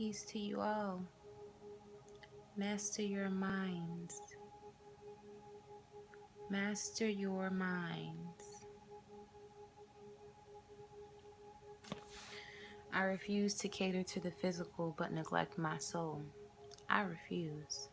Peace to you all. Master your minds. Master your minds. I refuse to cater to the physical but neglect my soul. I refuse.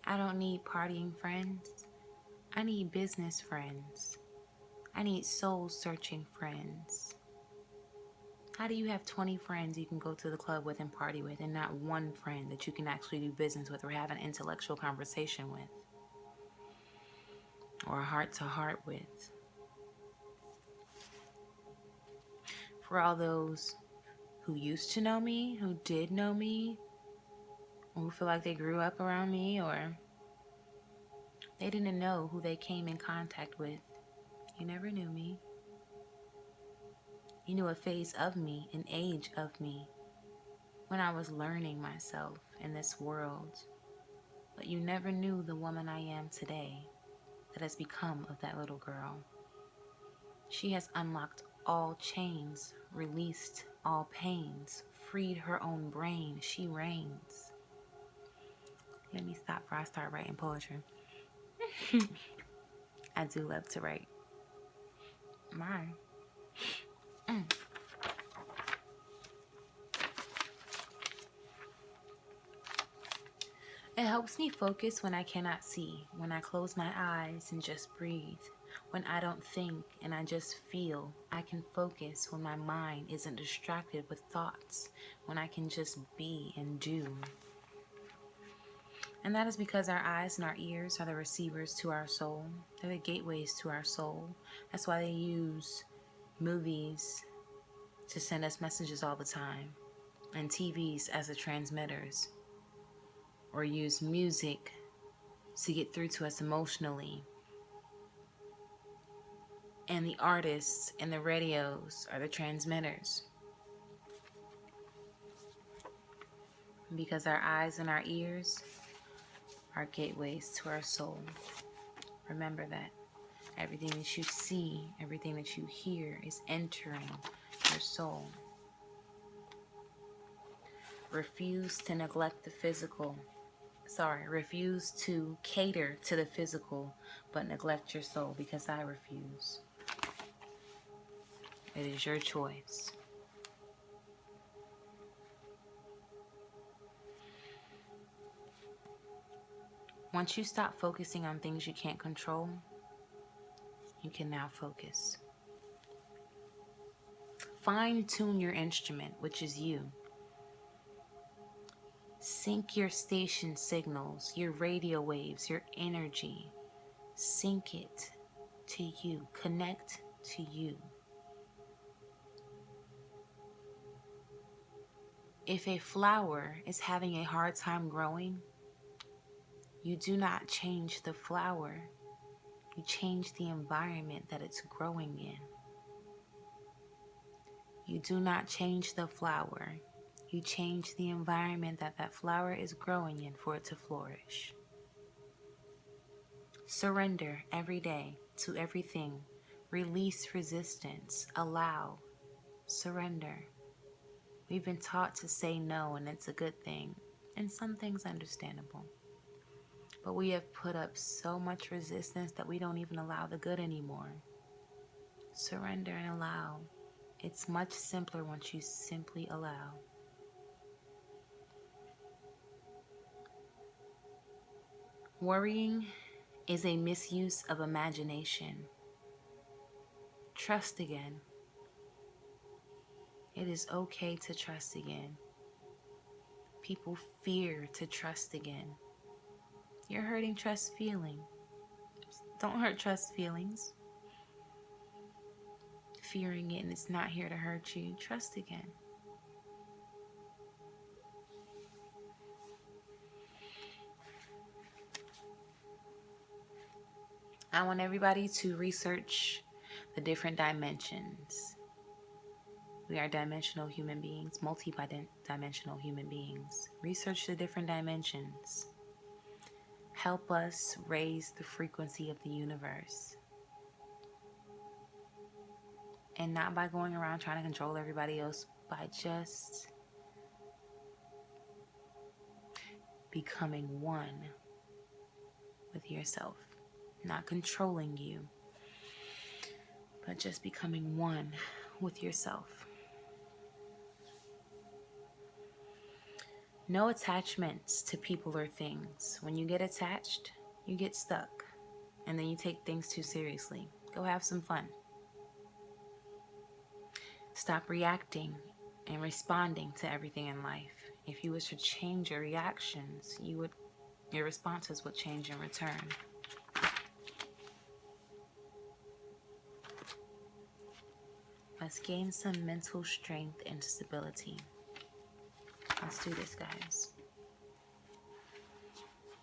I don't need partying friends. I need business friends. I need soul-searching friends. How do you have 20 friends you can go to the club with and party with and not one friend that you can actually do business with or have an intellectual conversation with or a heart-to-heart with? For all those who used to know me, who did know me, or who feel like they grew up around me, or they didn't know who they came in contact with, you never knew me. You knew a phase of me, an age of me, when I was learning myself in this world. But you never knew the woman I am today that has become of that little girl. She has unlocked all chains, released all pains, freed her own brain. She reigns. Let me stop before I start writing poetry. I do love to write. My. It helps me focus when I cannot see, when I close my eyes and just breathe, when I don't think and I just feel. I can focus when my mind isn't distracted with thoughts, when I can just be and do. And that is because our eyes and our ears are the receivers to our soul. They're the gateways to our soul. That's why they use movies to send us messages all the time, and TVs as the transmitters, or use music to get through to us emotionally. And the artists and the radios are the transmitters. Because our eyes and our ears are gateways to our soul. Remember that. Everything that you see, everything that you hear is entering your soul. Refuse to neglect the physical. Refuse to cater to the physical, but neglect your soul, because I refuse. It is your choice. Once you stop focusing on things you can't control, you can now focus. Fine-tune your instrument, which is you. Sync your station signals, your radio waves, your energy. Sync it to you. Connect to you. If a flower is having a hard time growing, you do not change the flower. You change the environment that it's growing in. You do not change the flower. You change the environment that that flower is growing in for it to flourish. Surrender every day to everything. Release resistance. Allow. Surrender. We've been taught to say no, and it's a good thing. And some things understandable. But we have put up so much resistance that we don't even allow the good anymore. Surrender and allow. It's much simpler once you simply allow. Worrying is a misuse of imagination. Trust again. It is okay to trust again. People fear to trust again. You're hurting trust feeling. Don't hurt trust feelings. Fearing it and it's not here to hurt you. Trust again. I want everybody to research the different dimensions. We are dimensional human beings, multi-dimensional human beings. Research the different dimensions. Help us raise the frequency of the universe. And not by going around trying to control everybody else, by just becoming one with yourself. Not controlling you, but just becoming one with yourself. No attachments to people or things. When you get attached, you get stuck. And then you take things too seriously. Go have some fun. Stop reacting and responding to everything in life. If you was to change your reactions, your responses would change in return. Let's gain some mental strength and stability. Let's do this, guys.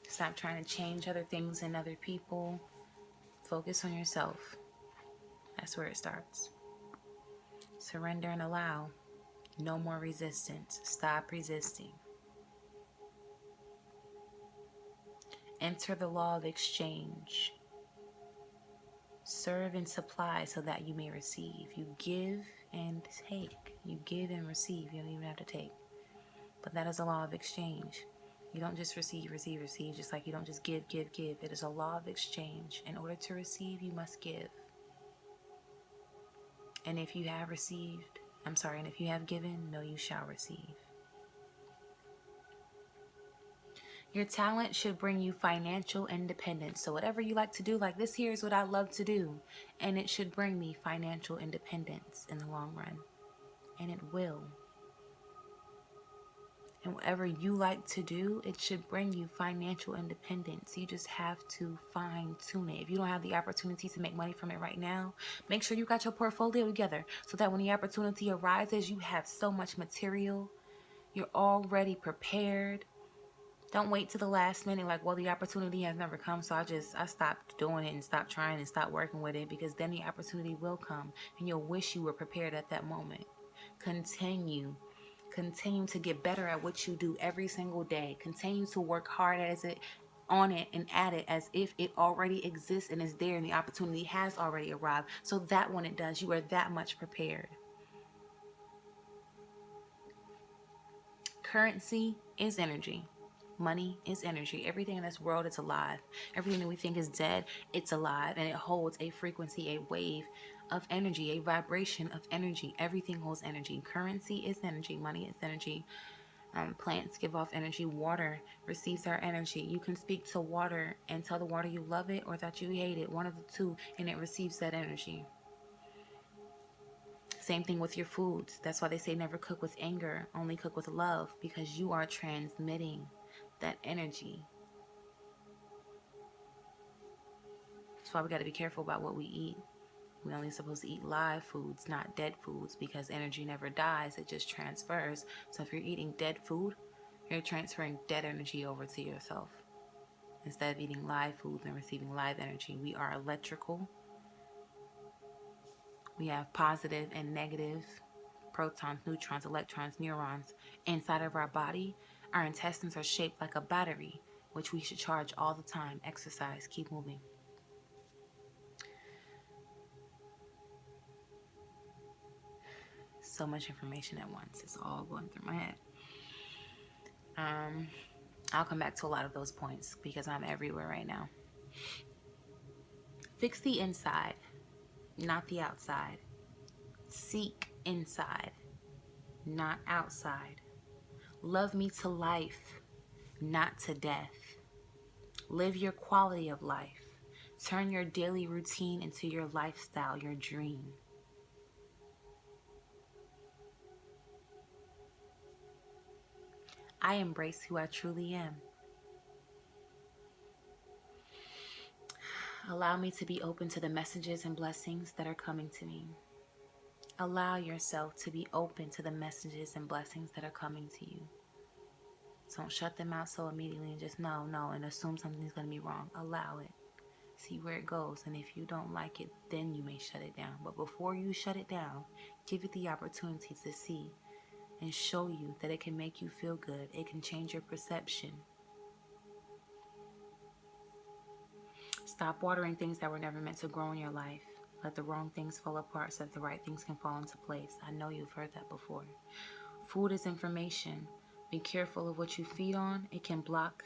Stop trying to change other things and other people. Focus on yourself. That's where it starts. Surrender and allow. No more resistance. Stop resisting. Enter the law of exchange. Serve and supply so that you may receive. You give and take. You give and receive. You don't even have to take. But that is a law of exchange. You don't just receive, just like you don't just give. It is a law of exchange. In order to receive, you must give. And if you have given, no, you shall receive. Your talent should bring you financial independence. So whatever you like to do, like this here is what I love to do. And it should bring me financial independence in the long run. And it will. And whatever you like to do, it should bring you financial independence. You just have to fine tune it. If you don't have the opportunity to make money from it right now, make sure you got your portfolio together so that when the opportunity arises, you have so much material. You're already prepared. Don't wait to the last minute like, well, the opportunity has never come, so I stopped doing it and stopped trying and stopped working with it, because then the opportunity will come and you'll wish you were prepared at that moment. Continue to get better at what you do every single day. Continue to work hard on it and at it as if it already exists and is there and the opportunity has already arrived, so that when it does, you are that much prepared. Currency is energy. Money is energy. Everything in this world is alive. Everything that we think is dead, it's alive, and it holds a frequency, a wave of energy, a vibration of energy. Everything holds energy. Currency is energy. Money is energy. Plants give off energy. Water receives our energy. You can speak to water and tell the water you love it or that you hate it, one of the two, and it receives that energy. Same thing with your foods. That's why they say never cook with anger, only cook with love, because you are transmitting that energy. That's why we got to be careful about what we eat. We're only supposed to eat live foods, not dead foods, because energy never dies, it just transfers. So if you're eating dead food, you're transferring dead energy over to yourself. Instead of eating live foods and receiving live energy, we are electrical. We have positive and negative protons, neutrons, electrons, neurons inside of our body. Our intestines are shaped like a battery, which we should charge all the time. Exercise, keep moving. So much information at once. It's all going through my head. I'll come back to a lot of those points because I'm everywhere right now. Fix the inside, not the outside. Seek inside, not outside. Love me to life, not to death. Live your quality of life. Turn your daily routine into your lifestyle, your dream. I embrace who I truly am. Allow me to be open to the messages and blessings that are coming to me. Allow yourself to be open to the messages and blessings that are coming to you. Don't shut them out so immediately and just no, and assume something's going to be wrong. Allow it. See where it goes. And if you don't like it, then you may shut it down. But before you shut it down, give it the opportunity to see and show you that it can make you feel good. It can change your perception. Stop watering things that were never meant to grow in your life. Let the wrong things fall apart so that the right things can fall into place. I know you've heard that before. Food is information. Be careful of what you feed on. It can block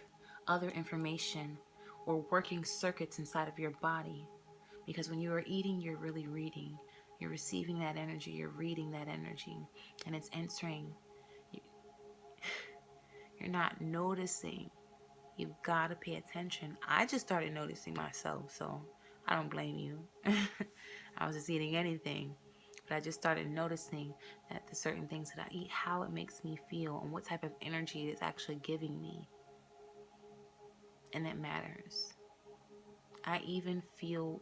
other information or working circuits inside of your body. Because when you are eating, you're really reading. You're receiving that energy. You're reading that energy. And it's entering. You're not noticing. You've got to pay attention. I just started noticing myself, so I don't blame you. I was just eating anything. But I just started noticing that the certain things that I eat, how it makes me feel, and what type of energy it's actually giving me. And it matters. I even feel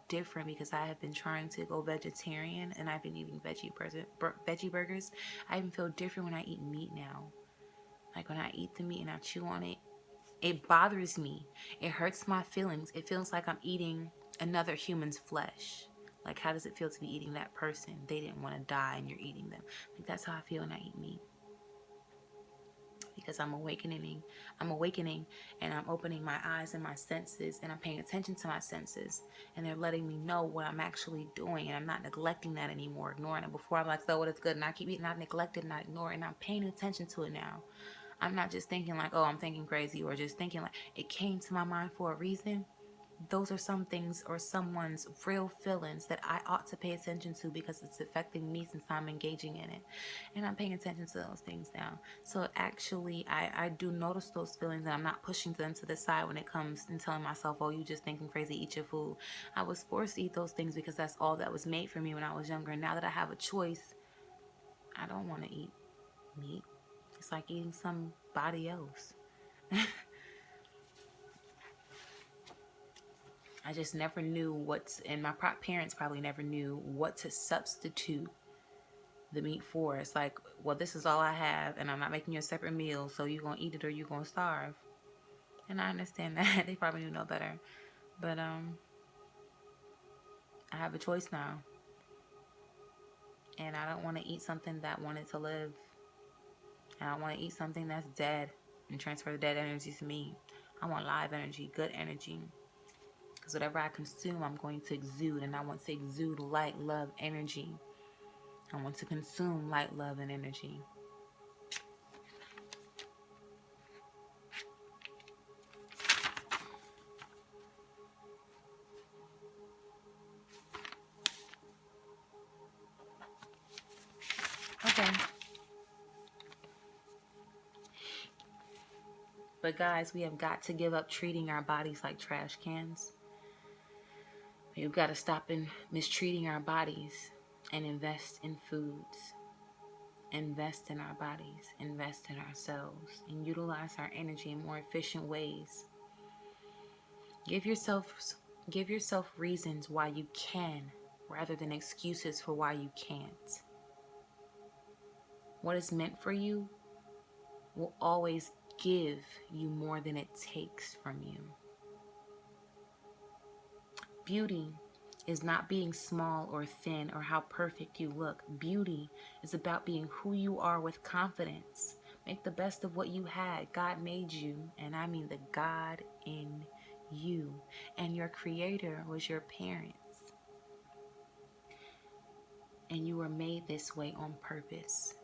different because I have been trying to go vegetarian and I've been eating veggie burgers. I even feel different when I eat meat now. Like when I eat the meat and I chew on it, it bothers me. It hurts my feelings. It feels like I'm eating another human's flesh. Like, how does it feel to be eating that person? They didn't want to die and you're eating them. Like, that's how I feel when I eat meat. Because I'm awakening and I'm opening my eyes and my senses and I'm paying attention to my senses. And they're letting me know what I'm actually doing. And I'm not neglecting that anymore, ignoring it. Before I'm like, so what is good? And I keep eating, I neglect it and I ignore it. And I'm paying attention to it now. I'm not just thinking like, oh, I'm thinking crazy, or just thinking like it came to my mind for a reason. Those are some things or someone's real feelings that I ought to pay attention to because it's affecting me since I'm engaging in it. And I'm paying attention to those things now. So actually, I do notice those feelings and I'm not pushing them to the side when it comes and telling myself, oh, you just thinking crazy, eat your food. I was forced to eat those things because that's all that was made for me when I was younger. And now that I have a choice, I don't want to eat meat. It's like eating somebody else. I just never knew and my parents probably never knew what to substitute the meat for. It's like, well, this is all I have and I'm not making you a separate meal, so you're going to eat it or you're going to starve. And I understand that. They probably knew no better. But I have a choice now. And I don't want to eat something that wanted to live. And I want to eat something that's dead and transfer the dead energy to me. I want live energy, good energy. Because whatever I consume, I'm going to exude. And I want to exude light, love, energy. I want to consume light, love, and energy. Okay. But guys, we have got to give up treating our bodies like trash cans. We've got to stop mistreating our bodies and invest in foods. Invest in our bodies. Invest in ourselves. And utilize our energy in more efficient ways. Give yourself reasons why you can, rather than excuses for why you can't. What is meant for you will always give you more than it takes from you. Beauty is not being small or thin or how perfect you look. Beauty is about being who you are with confidence. Make the best of what you had. God made you, and I mean the God in you. And your creator was your parents. And you were made this way on purpose.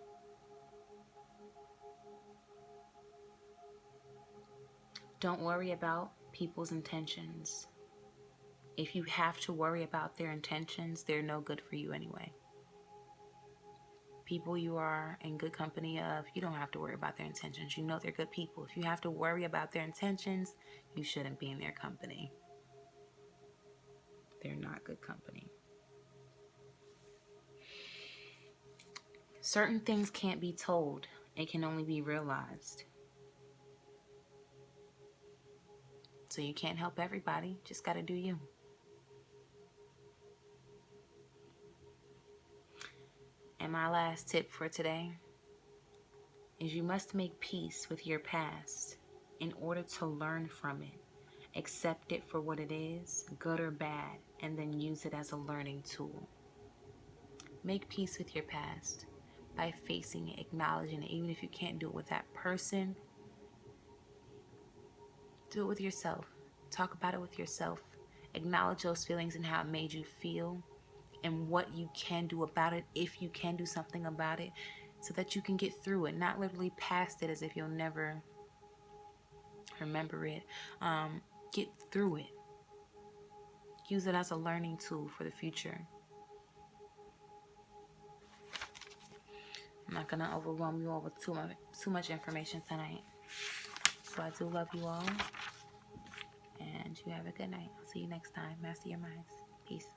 Don't worry about people's intentions. If you have to worry about their intentions, they're no good for you anyway. People you are in good company of, you don't have to worry about their intentions. You know they're good people. If you have to worry about their intentions, you shouldn't be in their company. They're not good company. Certain things can't be told. It can only be realized. So you can't help everybody. Just got to do you. And my last tip for today is you must make peace with your past in order to learn from it. Accept it for what it is, good or bad, and then use it as a learning tool. Make peace with your past by facing it, acknowledging it. Even if you can't do it with that person, do it with yourself. Talk about it with yourself. Acknowledge those feelings and how it made you feel. and what you can do about it, if you can do something about it, so that you can get through it, not literally past it as if you'll never remember it. Get through it. Use it as a learning tool for the future. I'm not going to overwhelm you all with too much information tonight. So I do love you all. And you have a good night. I'll see you next time. Master your minds. Peace.